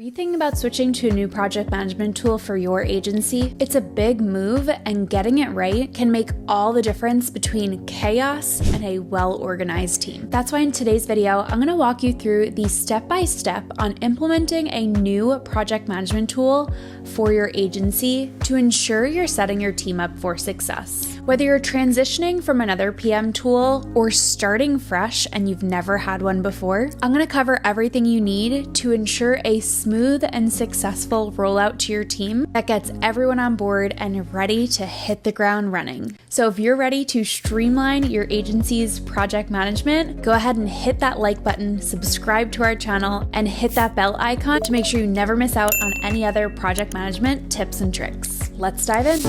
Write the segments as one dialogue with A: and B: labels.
A: you thinking about switching to a new project management tool for your agency? It's a big move, and getting it right can make all the difference between chaos and a well-organized team. That's why in today's video, I'm going to walk you through the step-by-step on implementing a new project management tool for your agency to ensure you're setting your team up for success. Whether you're transitioning from another PM tool or starting fresh and you've never had one before, I'm going to cover everything you need to ensure a smooth and successful rollout to your team that gets everyone on board and ready to hit the ground running. So if you're ready to streamline your agency's project management, go ahead and hit that like button, subscribe to our channel, and hit that bell icon to make sure you never miss out on any other project management tips and tricks. Let's dive in.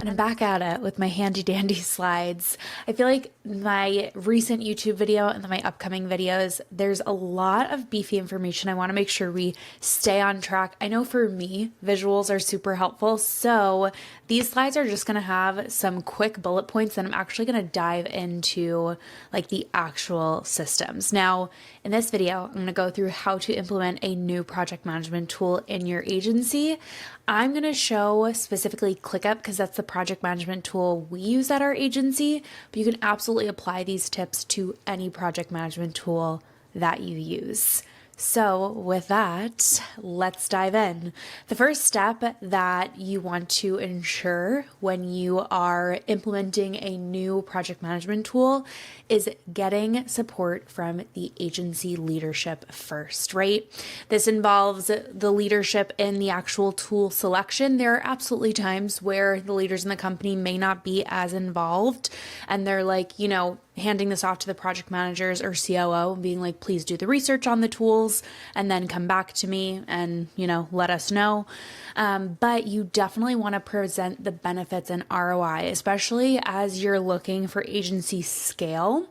A: I'm back at it with my handy dandy slides. I feel like my recent YouTube video and then my upcoming videos, there's a lot of beefy information. I want to make sure we stay on track. I know for me, visuals are super helpful. So these slides are just going to have some quick bullet points that I'm actually going to dive into like the actual systems. Now, in this video, I'm going to go through how to implement a new project management tool in your agency. I'm going to show specifically ClickUp because that's the project management tool we use at our agency, but you can absolutely apply these tips to any project management tool that you use. So with that, let's dive in. The first step that you want to ensure when you are implementing a new project management tool is getting support from the agency leadership first, right? This involves the leadership in the actual tool selection. There are absolutely times where the leaders in the company may not be as involved and they're like, handing this off to the project managers or COO and being like, please do the research on the tools and then come back to me and, let us know. But you definitely want to present the benefits and ROI, especially as you're looking for agency scale.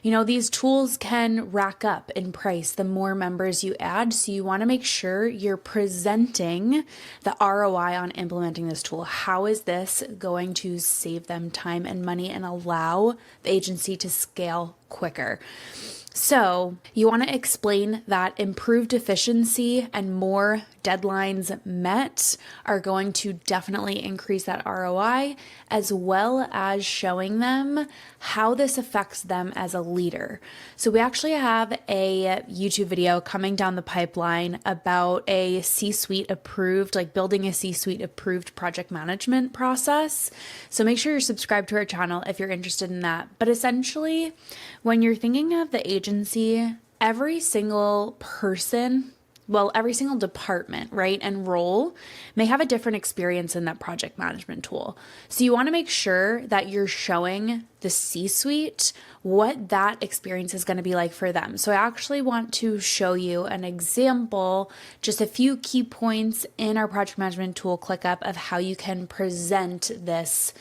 A: These tools can rack up in price the more members you add. So you want to make sure you're presenting the ROI on implementing this tool. How is this going to save them time and money and allow the agency to scale quicker? So you want to explain that improved efficiency and more deadlines met are going to definitely increase that ROI, as well as showing them how this affects them as a leader. So we actually have a YouTube video coming down the pipeline about a C-suite approved, like building a C-suite approved project management process. So make sure you're subscribed to our channel if you're interested in that. But essentially, when you're thinking of the agency, every single department, right, and role may have a different experience in that project management tool. So you want to make sure that you're showing the C-suite what that experience is going to be like for them. So I actually want to show you an example, just a few key points in our project management tool ClickUp of how you can present this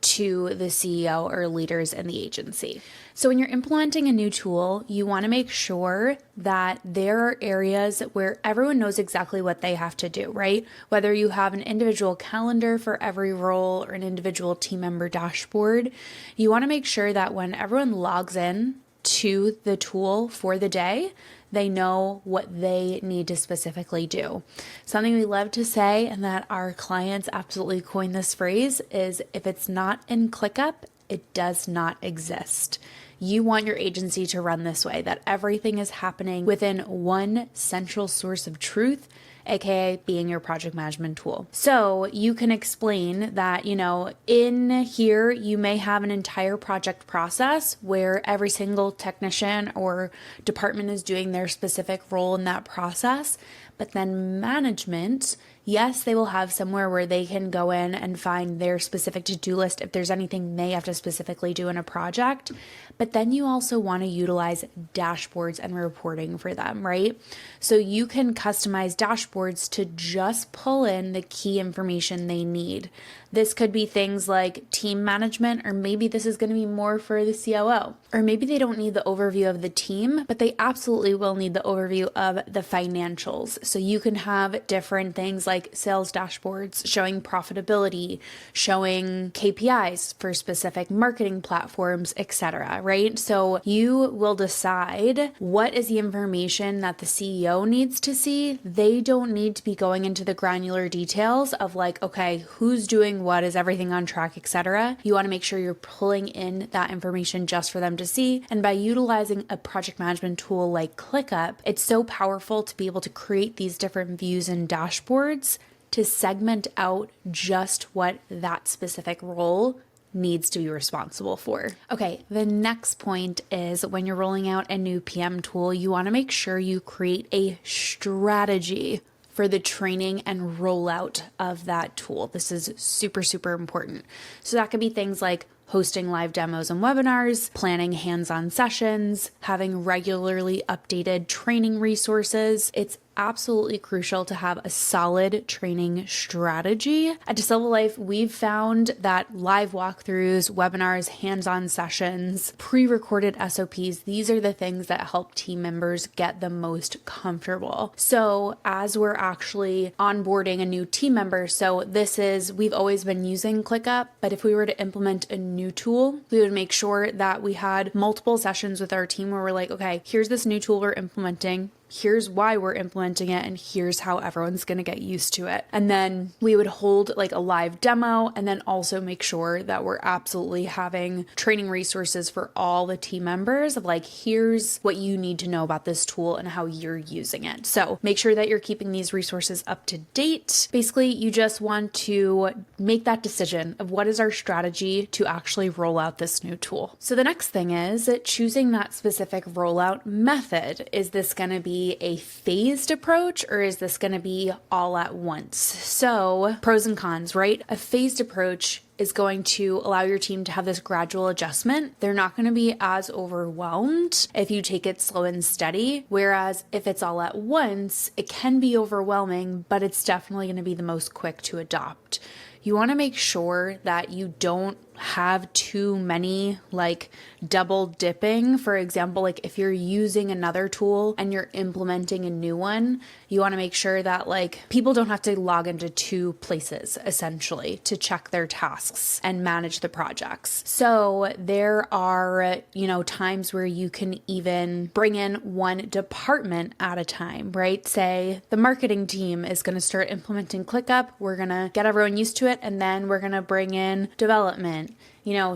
A: to the CEO or leaders in the agency. So when you're implementing a new tool, you want to make sure that there are areas where everyone knows exactly what they have to do, right? Whether you have an individual calendar for every role or an individual team member dashboard, you want to make sure that when everyone logs in to the tool for the day, they know what they need to specifically do. Something we love to say, and that our clients absolutely coin this phrase, is if it's not in ClickUp, it does not exist. You want your agency to run this way, that everything is happening within one central source of truth, aka being your project management tool. So you can explain that, in here, you may have an entire project process where every single technician or department is doing their specific role in that process. But then management, yes, they will have somewhere where they can go in and find their specific to-do list if there's anything they have to specifically do in a project. But then you also want to utilize dashboards and reporting for them, right? So you can customize dashboards to just pull in the key information they need. This could be things like team management, or maybe this is going to be more for the COO. Or maybe they don't need the overview of the team, but they absolutely will need the overview of the financials. So you can have different things like sales dashboards showing profitability, showing KPIs for specific marketing platforms, etc., right? So you will decide what is the information that the CEO needs to see. They don't need to be going into the granular details of like, okay, who's doing what, is everything on track, etc. You want to make sure you're pulling in that information just for them to see. And by utilizing a project management tool like ClickUp, it's so powerful to be able to create these different views and dashboards to segment out just what that specific role needs to be responsible for. Okay, the next point is when you're rolling out a new PM tool, you want to make sure you create a strategy for the training and rollout of that tool. This is super, super important. So that could be things like hosting live demos and webinars, planning hands-on sessions, having regularly updated training resources. It's absolutely crucial to have a solid training strategy. At Discover Life, we've found that live walkthroughs, webinars, hands-on sessions, pre-recorded SOPs, these are the things that help team members get the most comfortable. So as we're actually onboarding a new team member, so we've always been using ClickUp, but if we were to implement a new tool, we would make sure that we had multiple sessions with our team where we're like, okay, here's this new tool we're implementing. Here's why we're implementing it, and here's how everyone's going to get used to it. And then we would hold like a live demo and then also make sure that we're absolutely having training resources for all the team members of like, here's what you need to know about this tool and how you're using it. So make sure that you're keeping these resources up to date. Basically, you just want to make that decision of what is our strategy to actually roll out this new tool. So the next thing is choosing that specific rollout method. Is this going to be a phased approach or is this going to be all at once? So pros and cons, right? A phased approach is going to allow your team to have this gradual adjustment. They're not going to be as overwhelmed if you take it slow and steady. Whereas if it's all at once, it can be overwhelming, but it's definitely going to be the most quick to adopt. You want to make sure that you don't have too many like double dipping. For example, like if you're using another tool and you're implementing a new one, you want to make sure that like people don't have to log into two places essentially to check their tasks and manage the projects. So there are, times where you can even bring in one department at a time, right? Say the marketing team is going to start implementing ClickUp. We're going to get everyone used to it. And then we're going to bring in development.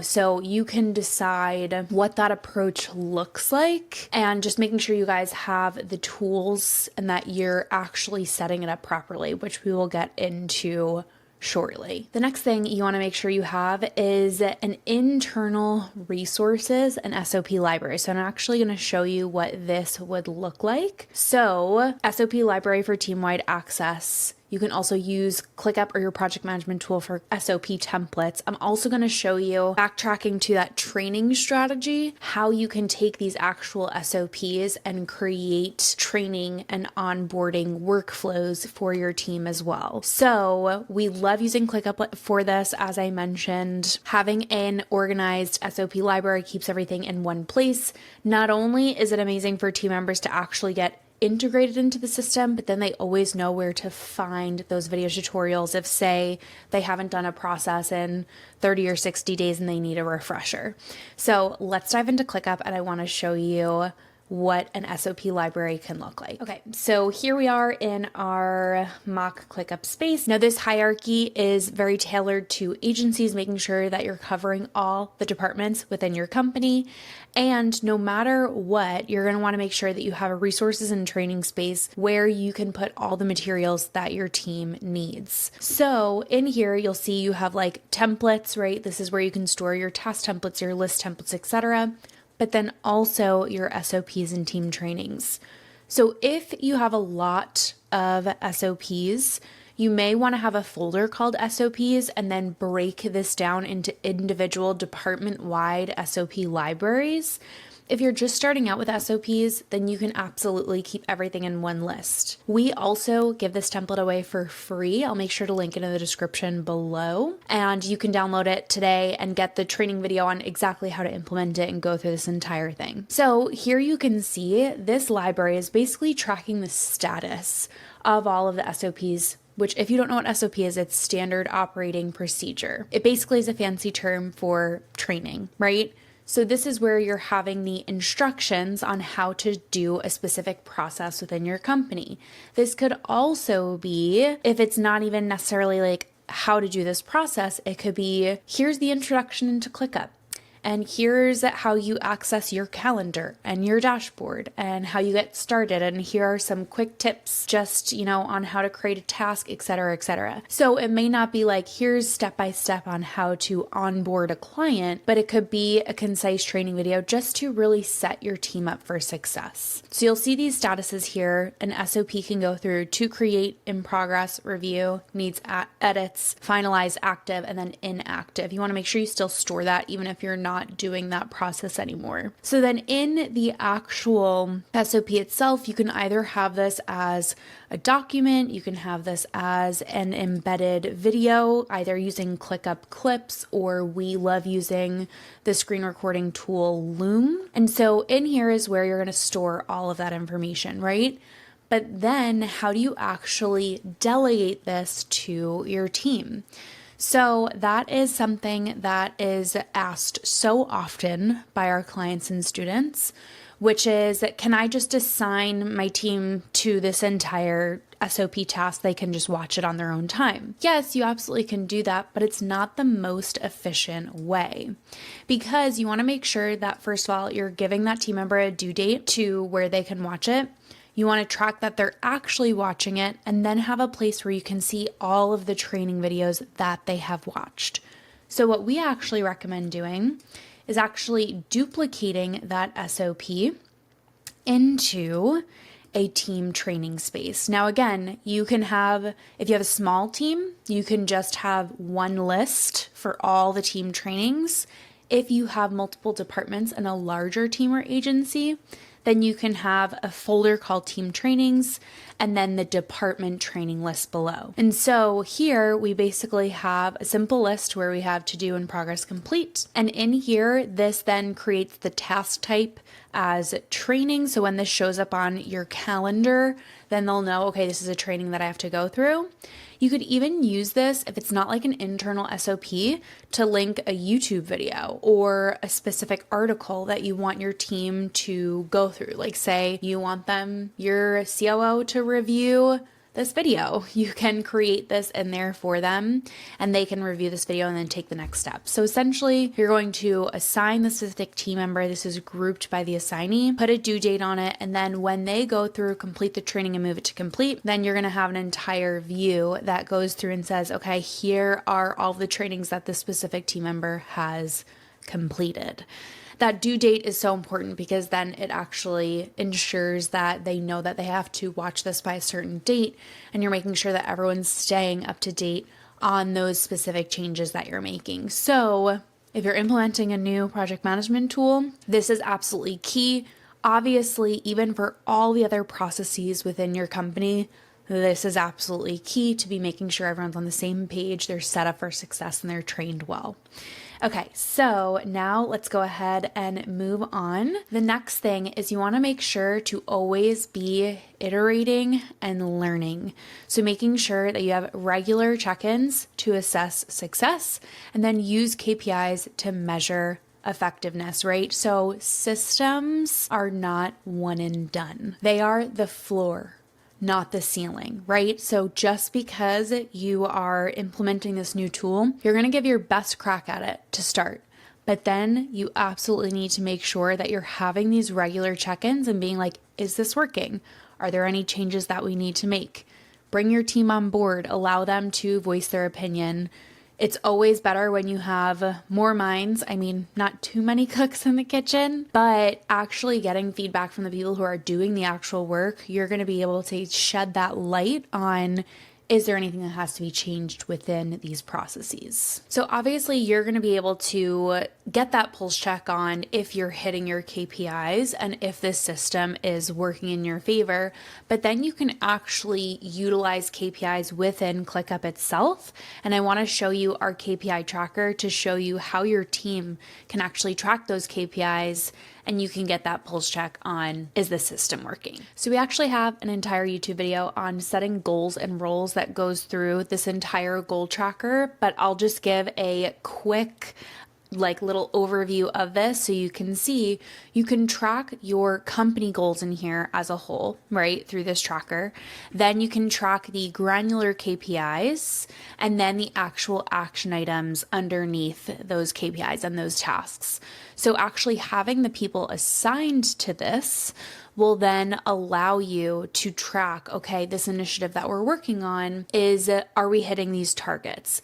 A: So you can decide what that approach looks like and just making sure you guys have the tools and that you're actually setting it up properly, which we will get into shortly. The next thing you want to make sure you have is an internal resources and SOP library. So I'm actually going to show you what this would look like. So SOP library for team-wide access. You can also use ClickUp or your project management tool for SOP templates. I'm also going to show you backtracking to that training strategy, how you can take these actual SOPs and create training and onboarding workflows for your team as well. So we love using ClickUp for this. As I mentioned, having an organized SOP library keeps everything in one place. Not only is it amazing for team members to actually get integrated into the system, but then they always know where to find those video tutorials if, say, they haven't done a process in 30 or 60 days and they need a refresher. So let's dive into ClickUp and I want to show you what an SOP library can look like. Okay, so here we are in our mock ClickUp space. Now this hierarchy is very tailored to agencies, making sure that you're covering all the departments within your company. And no matter what, you're going to want to make sure that you have a resources and training space where you can put all the materials that your team needs. So in here, you'll see you have like templates, right? This is where you can store your task templates, your list templates, etc. But then also your SOPs and team trainings. So if you have a lot of SOPs, you may want to have a folder called SOPs and then break this down into individual department-wide SOP libraries. If you're just starting out with SOPs, then you can absolutely keep everything in one list. We also give this template away for free. I'll make sure to link it in the description below, and you can download it today and get the training video on exactly how to implement it and go through this entire thing. So here you can see this library is basically tracking the status of all of the SOPs, which if you don't know what SOP is, it's standard operating procedure. It basically is a fancy term for training, right? So this is where you're having the instructions on how to do a specific process within your company. This could also be, if it's not even necessarily like how to do this process, it could be, here's the introduction into ClickUp. And here's how you access your calendar and your dashboard and how you get started. And here are some quick tips just, on how to create a task, et cetera, et cetera. So it may not be like, here's step-by-step on how to onboard a client, but it could be a concise training video just to really set your team up for success. So you'll see these statuses here. An SOP can go through to create, in progress, review, needs edits, finalize, active, and then inactive. You want to make sure you still store that even if you're not doing that process anymore. So then in the actual SOP itself, you can either have this as a document, you can have this as an embedded video, either using ClickUp clips, or we love using the screen recording tool Loom. And so in here is where you're going to store all of that information, right? But then how do you actually delegate this to your team? So that is something that is asked so often by our clients and students, which is, can I just assign my team to this entire SOP task? They can just watch it on their own time. Yes, you absolutely can do that, but it's not the most efficient way, because you want to make sure that, first of all, you're giving that team member a due date to where they can watch it. You want to track that they're actually watching it, and then have a place where you can see all of the training videos that they have watched. So what we actually recommend doing is actually duplicating that SOP into a team training space. Now, again, you can have, if you have a small team, you can just have one list for all the team trainings. If you have multiple departments and a larger team or agency, then you can have a folder called Team Trainings and then the department training list below. And so here we basically have a simple list where we have to do, in progress, complete. And in here, this then creates the task type as training. So when this shows up on your calendar, then they'll know, okay, this is a training that I have to go through. You could even use this, if it's not like an internal SOP, to link a YouTube video or a specific article that you want your team to go through. Like, say you want your COO to review this video. You can create this in there for them, and they can review this video and then take the next step. So essentially, you're going to assign the specific team member. This is grouped by the assignee, put a due date on it, and then when they go through, complete the training and move it to complete, then you're going to have an entire view that goes through and says, okay, here are all the trainings that this specific team member has completed. That due date is so important because then it actually ensures that they know that they have to watch this by a certain date, and you're making sure that everyone's staying up to date on those specific changes that you're making. So if you're implementing a new project management tool, this is absolutely key. Obviously, even for all the other processes within your company, this is absolutely key to be making sure everyone's on the same page, they're set up for success, and they're trained well. Okay, so now let's go ahead and move on. The next thing is you want to make sure to always be iterating and learning. So making sure that you have regular check-ins to assess success, and then use KPIs to measure effectiveness, right? So systems are not one and done. They are the floor, not the ceiling, right? So just because you are implementing this new tool, you're going to give your best crack at it to start. But then you absolutely need to make sure that you're having these regular check-ins and being like, is this working? Are there any changes that we need to make? Bring your team on board, allow them to voice their opinion. It's always better when you have more minds. I mean, not too many cooks in the kitchen, but actually getting feedback from the people who are doing the actual work, you're going to be able to shed that light on Is there anything that has to be changed within these processes? So obviously you're going to be able to get that pulse check on if you're hitting your KPIs and if this system is working in your favor, but then you can actually utilize KPIs within ClickUp itself. And I want to show you our KPI tracker to show you how your team can actually track those KPIs, and you can get that pulse check on, is the system working? So we actually have an entire YouTube video on setting goals and roles that goes through this entire goal tracker, but I'll just give a quick little overview of this so you can see you can track your company goals in here as a whole, right, through this tracker. Then you can track the granular KPIs and then the actual action items underneath those KPIs and those tasks. So actually having the people assigned to this will then allow you to track, okay, this initiative that we're working on are we hitting these targets?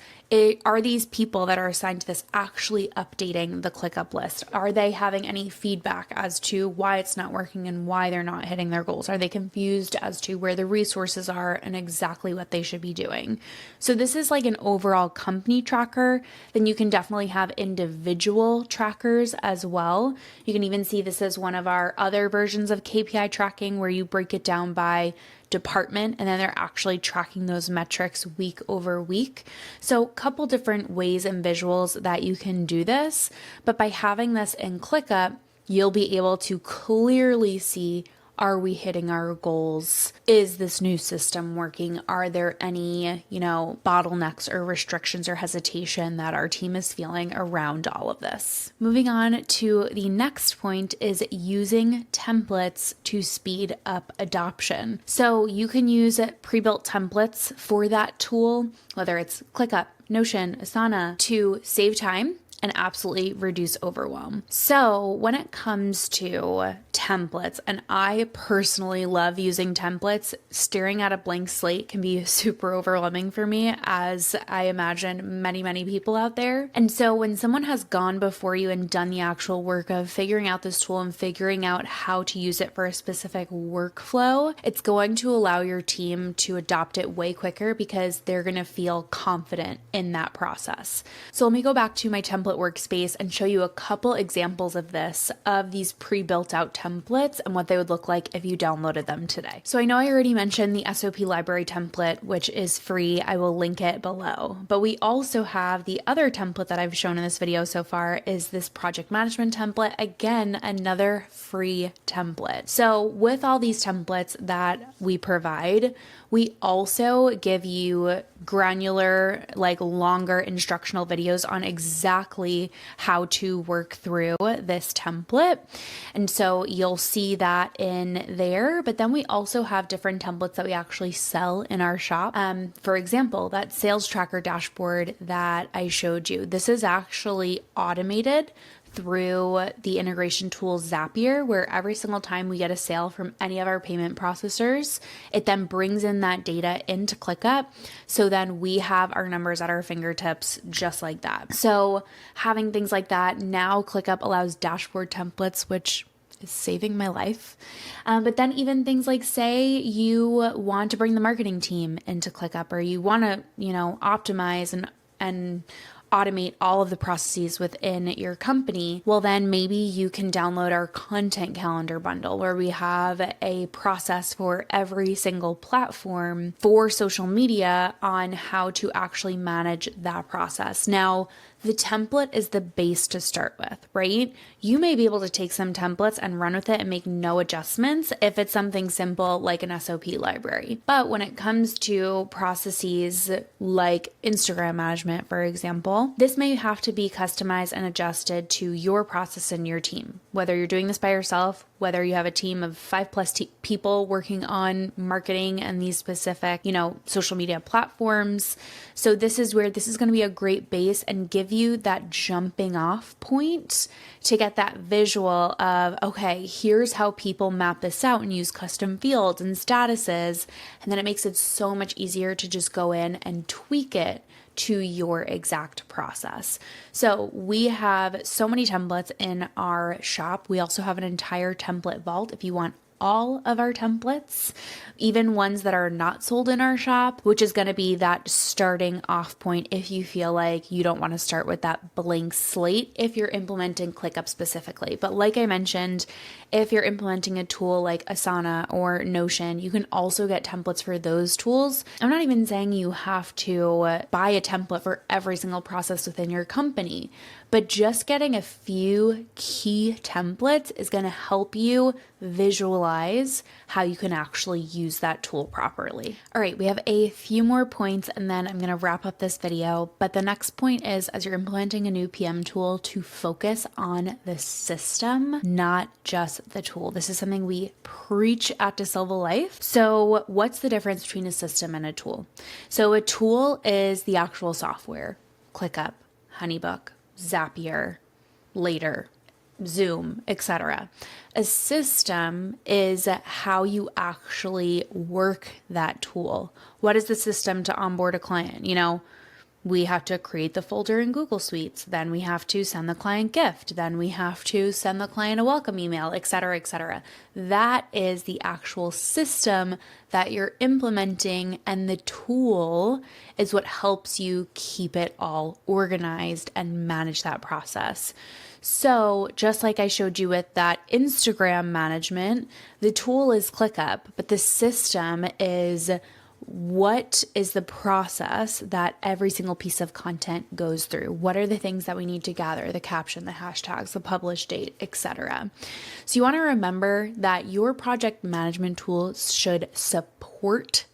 A: Are these people that are assigned to this actually updating the ClickUp list? Are they having any feedback as to why it's not working and why they're not hitting their goals? Are they confused as to where the resources are and exactly what they should be doing? So this is like an overall company tracker. Then you can definitely have individual trackers as well. You can even see this as one of our other versions of KPI tracking where you break it down by department and then they're actually tracking those metrics week over week. So a couple different ways and visuals that you can do this, but by having this in ClickUp, you'll be able to clearly see, are we hitting our goals? Is this new system working? Are there any, bottlenecks or restrictions or hesitation that our team is feeling around all of this? Moving on to the next point is using templates to speed up adoption. So you can use pre-built templates for that tool, whether it's ClickUp, Notion, Asana, to save time and absolutely reduce overwhelm. So when it comes to templates, and I personally love using templates, staring at a blank slate can be super overwhelming for me, as I imagine many people out there. And so when someone has gone before you and done the actual work of figuring out this tool and figuring out how to use it for a specific workflow, it's going to allow your team to adopt it way quicker because they're going to feel confident in that process. So let me go back to my template workspace and show you a couple examples of this, of these pre-built out templates and what they would look like if you downloaded them today. So I know I already mentioned the SOP library template, which is free. I will link it below. But we also have the other template that I've shown in this video so far is this project management template. Again, another free template. So with all these templates that we provide, we also give you granular, longer instructional videos on exactly how to work through this template. And so you'll see that in there, but then we also have different templates that we actually sell in our shop. For example, that sales tracker dashboard that I showed you, this is actually automated through the integration tool Zapier, where every single time we get a sale from any of our payment processors, it then brings in that data into ClickUp. So then we have our numbers at our fingertips just like that. So having things like that, now ClickUp allows dashboard templates, which is saving my life. But then even things like, say you want to bring the marketing team into ClickUp, or you want to, optimize and automate all of the processes within your company, well, then maybe you can download our content calendar bundle where we have a process for every single platform for social media on how to actually manage that process. Now, the template is the base to start with, right? You may be able to take some templates and run with it and make no adjustments if it's something simple like an SOP library. But when it comes to processes like Instagram management, for example, this may have to be customized and adjusted to your process and your team. Whether you're doing this by yourself, whether you have a team of 5+ people working on marketing and these specific, social media platforms. So this is where this is going to be a great base and give you that jumping off point to get that visual of, okay, here's how people map this out and use custom fields and statuses. And then it makes it so much easier to just go in and tweak it to your exact process. So we have so many templates in our shop. We also have an entire template vault if you want all of our templates, even ones that are not sold in our shop, which is going to be that starting off point if you feel like you don't want to start with that blank slate if you're implementing ClickUp specifically. But like I mentioned, if you're implementing a tool like Asana or Notion, you can also get templates for those tools. I'm not even saying you have to buy a template for every single process within your company, but just getting a few key templates is going to help you visualize how you can actually use that tool properly. All right, we have a few more points and then I'm going to wrap up this video. But the next point is, as you're implementing a new PM tool, to focus on the system, not just the tool. This is something we preach at DeSilva Life. So what's the difference between a system and a tool? So a tool is the actual software, ClickUp, HoneyBook, Zapier, Later, Zoom, etc. A system is how you actually work that tool. What is the system to onboard a client? We have to create the folder in Google Suites. Then we have to send the client gift. Then we have to send the client a welcome email, etc., etc. That is the actual system that you're implementing, and the tool is what helps you keep it all organized and manage that process. So just like I showed you with that Instagram management, the tool is ClickUp, but the system is what is the process that every single piece of content goes through? What are the things that we need to gather? The caption, the hashtags, the publish date, etc. So you want to remember that your project management tools should support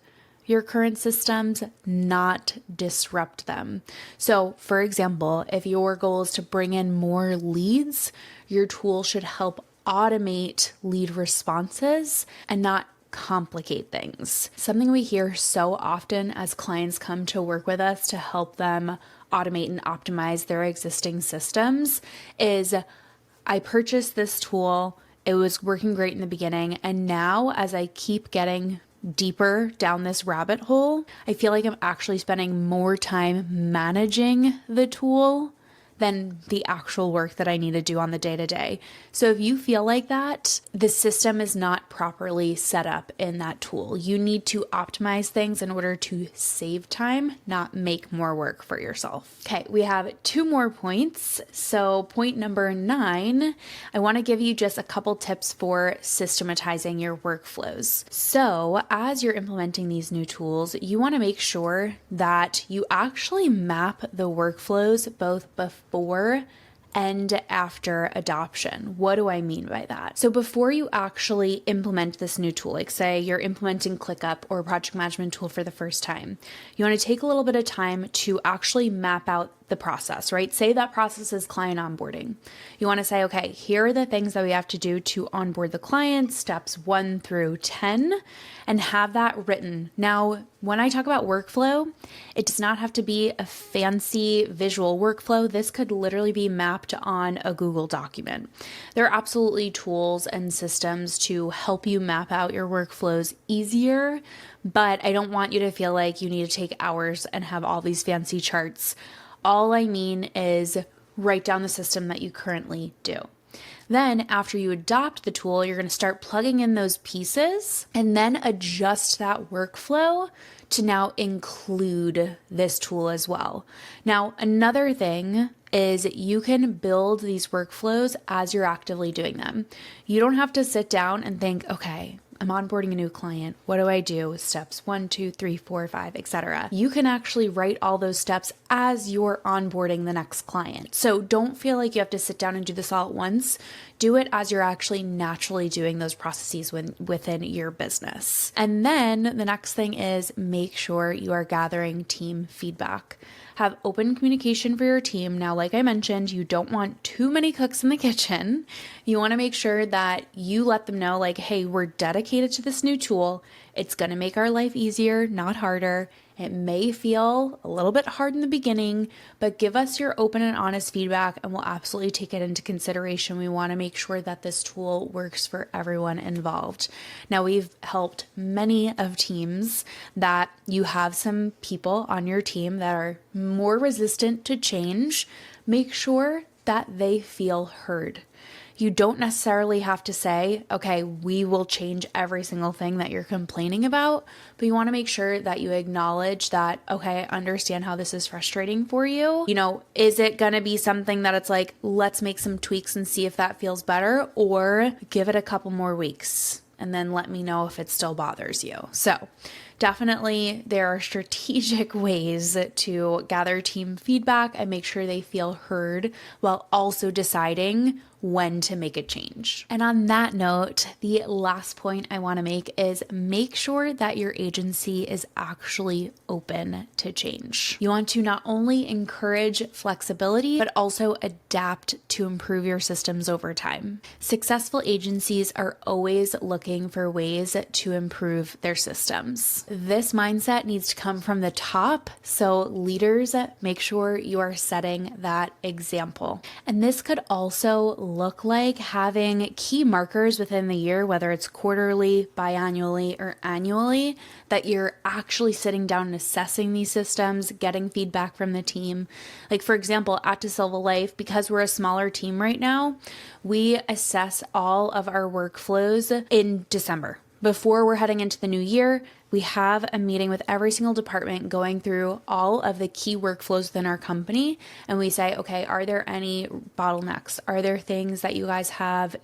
A: your current systems, not disrupt them. So for example, if your goal is to bring in more leads, your tool should help automate lead responses and not complicate things. Something we hear so often as clients come to work with us to help them automate and optimize their existing systems is, I purchased this tool, it was working great in the beginning, and now as I keep getting deeper down this rabbit hole, I feel like I'm actually spending more time managing the tool than the actual work that I need to do on the day-to-day. So if you feel like that, the system is not properly set up in that tool. You need to optimize things in order to save time, not make more work for yourself. Okay, we have 2 more points. So point number 9, I want to give you just a couple tips for systematizing your workflows. So as you're implementing these new tools, you want to make sure that you actually map the workflows both before and after adoption. What do I mean by that? So before you actually implement this new tool, like say you're implementing ClickUp or a project management tool for the first time, you want to take a little bit of time to actually map out the process, right? Say that process is client onboarding. You want to say, okay, here are the things that we have to do to onboard the client, steps 1 through 10, and have that written. Now, when I talk about workflow, it does not have to be a fancy visual workflow. This could literally be mapped on a Google document. There are absolutely tools and systems to help you map out your workflows easier, but I don't want you to feel like you need to take hours and have all these fancy charts. All I mean is write down the system that you currently do. Then after you adopt the tool, you're going to start plugging in those pieces and then adjust that workflow to now include this tool as well. Now, another thing is you can build these workflows as you're actively doing them. You don't have to sit down and think, okay, I'm onboarding a new client. What do I do? Steps 1, 2, 3, 4, 5, etc. You can actually write all those steps as you're onboarding the next client. So don't feel like you have to sit down and do this all at once. Do it as you're actually naturally doing those processes within your business. And then the next thing is make sure you are gathering team feedback. Have open communication for your team. Now, like I mentioned, you don't want too many cooks in the kitchen. You want to make sure that you let them know, like, hey, we're dedicated to this new tool. It's going to make our life easier, not harder. It may feel a little bit hard in the beginning, but give us your open and honest feedback and we'll absolutely take it into consideration. We want to make sure that this tool works for everyone involved. Now, we've helped many of teams that you have some people on your team that are more resistant to change. Make sure that they feel heard. You don't necessarily have to say, okay, we will change every single thing that you're complaining about, but you want to make sure that you acknowledge that, okay, I understand how this is frustrating for you. Is it going to be something that it's like, let's make some tweaks and see if that feels better, or give it a couple more weeks and then let me know if it still bothers you. So definitely there are strategic ways to gather team feedback and make sure they feel heard while also deciding when to make a change. And on that note, the last point I want to make is make sure that your agency is actually open to change. You want to not only encourage flexibility, but also adapt to improve your systems over time. Successful agencies are always looking for ways to improve their systems. This mindset needs to come from the top, so leaders, make sure you are setting that example. And this could also look like having key markers within the year, whether it's quarterly, biannually, or annually, that you're actually sitting down and assessing these systems, getting feedback from the team. Like for example, at DeSilva Life, because we're a smaller team right now, we assess all of our workflows in December. Before we're heading into the new year, we have a meeting with every single department going through all of the key workflows within our company. And we say, okay, are there any bottlenecks? Are there things that you guys have,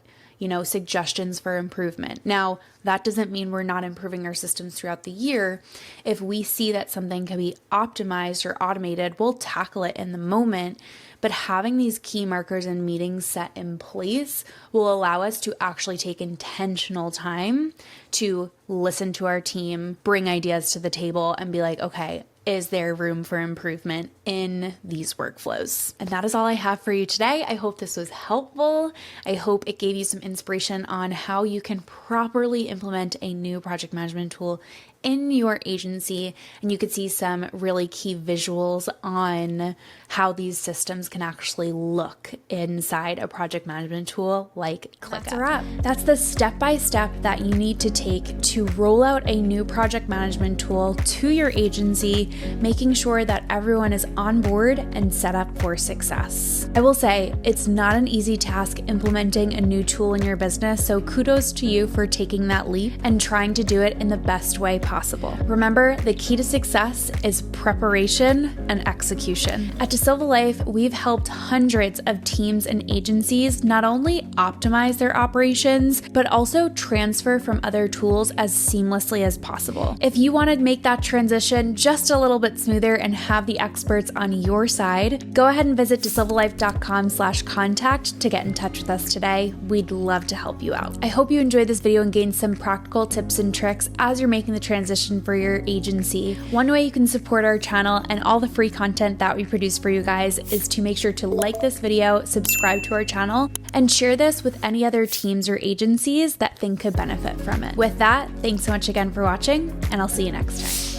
A: suggestions for improvement? Now, that doesn't mean we're not improving our systems throughout the year. If we see that something can be optimized or automated, we'll tackle it in the moment. But having these key markers and meetings set in place will allow us to actually take intentional time to listen to our team, bring ideas to the table, and be like, okay, is there room for improvement in these workflows? And that is all I have for you today. I hope this was helpful. I hope it gave you some inspiration on how you can properly implement a new project management tool in your agency, and you could see some really key visuals on how these systems can actually look inside a project management tool like ClickUp. That's a wrap. That's the step-by-step that you need to take to roll out a new project management tool to your agency, making sure that everyone is on board and set up for success. I will say it's not an easy task implementing a new tool in your business, so kudos to you for taking that leap and trying to do it in the best way possible. Remember, the key to success is preparation and execution. At DeSilva Life, we've helped hundreds of teams and agencies not only optimize their operations, but also transfer from other tools as seamlessly as possible. If you want to make that transition just a little bit smoother and have the experts on your side, go ahead and visit desilvalife.com/contact to get in touch with us today. We'd love to help you out. I hope you enjoyed this video and gained some practical tips and tricks as you're making the transition for your agency. One way you can support our channel and all the free content that we produce for you guys is to make sure to like this video, subscribe to our channel, and share this with any other teams or agencies that think could benefit from it. With that, thanks so much again for watching, and I'll see you next time.